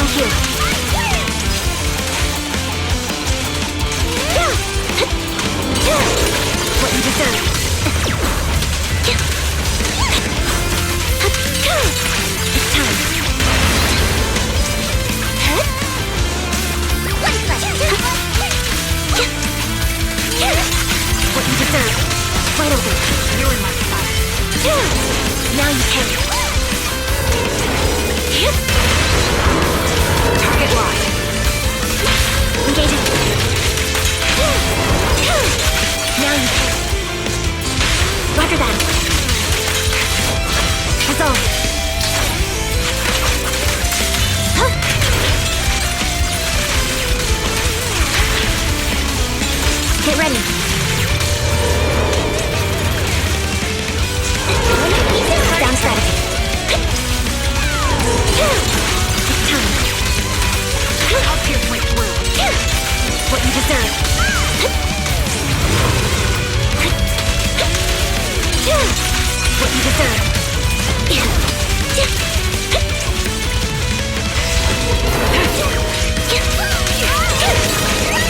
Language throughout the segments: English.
on cue. What you deserve. It's time. What you deserve. Wide open. You're in my sight. Now you can. Target locked. Engaging. Now you can. Roger that. Resolve. Get ready. Down strategy. It's time. I'll pierce my through. What you deserve. What you deserve.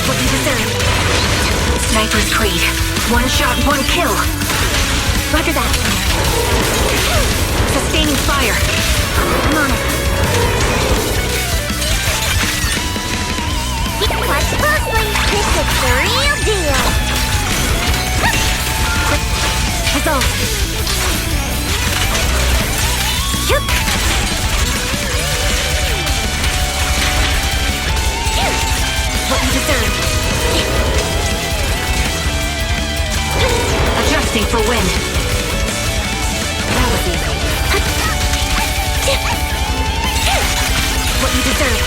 What you deserve. Sniper's Creed. One shot, one kill. Roger that. Sustaining fire. I'm on it. Watch closely. This is the real deal. Resolve. What you deserve. Adjusting for wind. That was easy. What you deserve.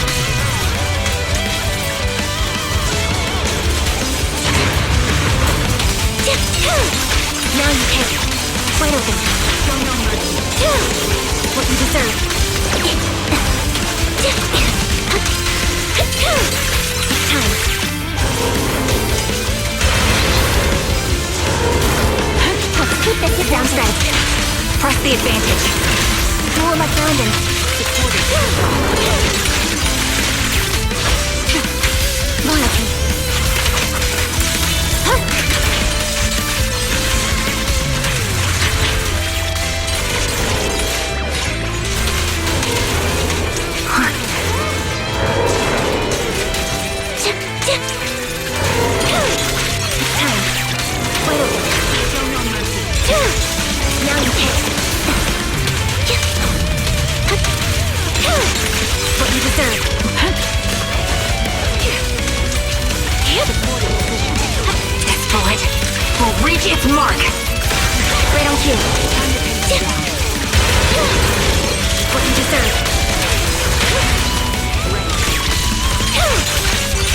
Now you can. Wide open. Show no mercy. What you deserve. It's time. Keep this down strategy. Press the advantage. Duel like Brandon. Loyalty. Now you can. What you deserve. This bullet will reach its mark. Right on cue. What you deserve.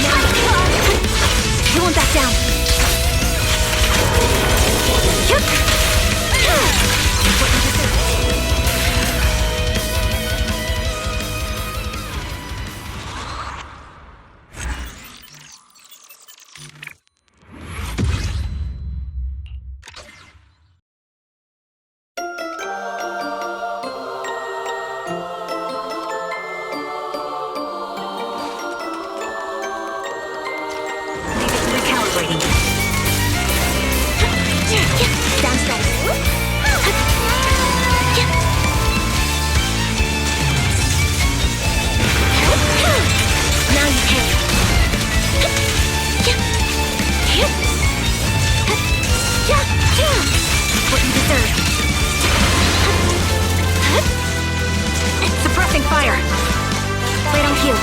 Now you won't back down. What you deserve. Down strategy. Now you can. What you deserve. Suppressing fire. Right on cue.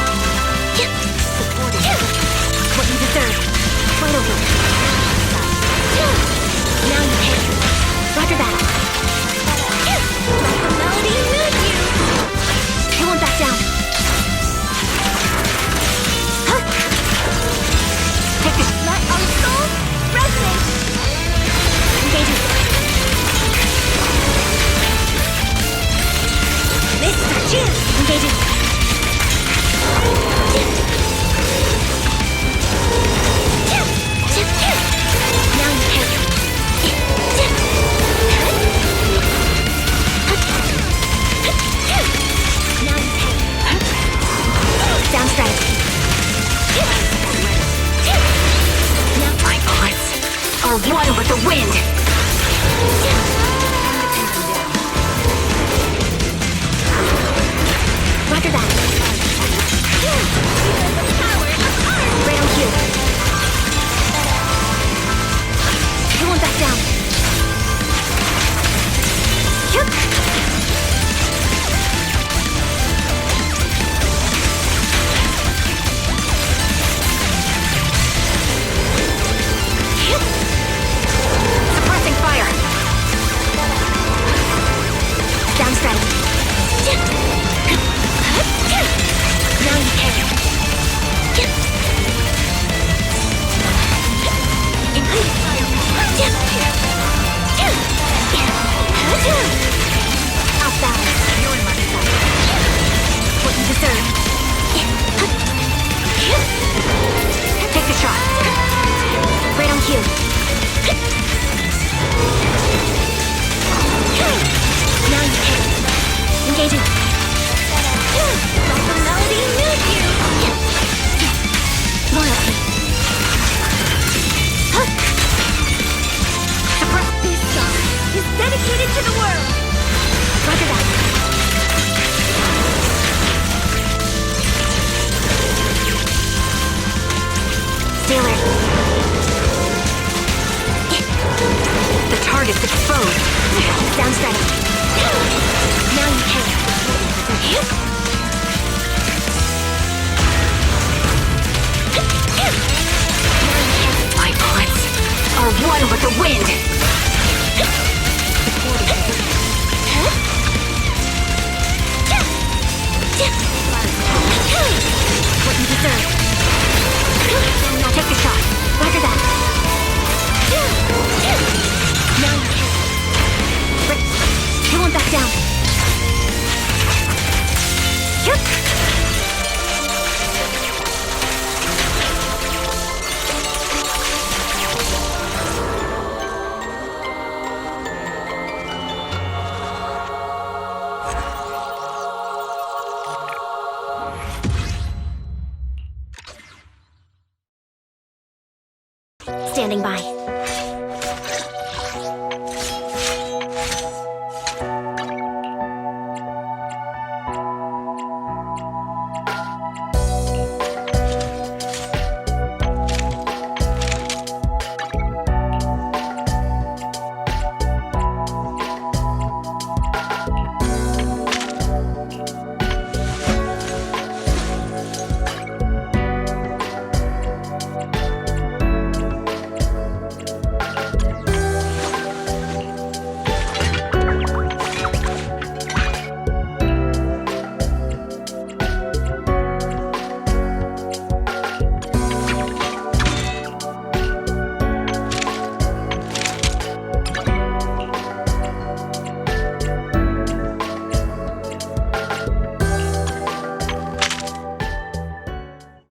What you deserve. Wide open. Now you can. Roger that. Let the melody move you. He won't back down. Take this. Let our soul resonate. Engaging. Mr. Juice. Engaging. are one with the wind. Roger that. Right on cue. I won't back down. Yup. Suppressing fire. Down strategy. Now you can. Increase fire. Off balance. You're in my sight. What you deserve. Take the shot. Right on cue. Now you can. Engaging. Let the melody move you. Loyalty. This song is dedicated to the world. Roger that. Stay alert. The target's exposed. Sounds ready. Now you can. My bullets are one with the wind. What you deserve. Take the shot. Roger that. Now you can. You won't back down. Standing by.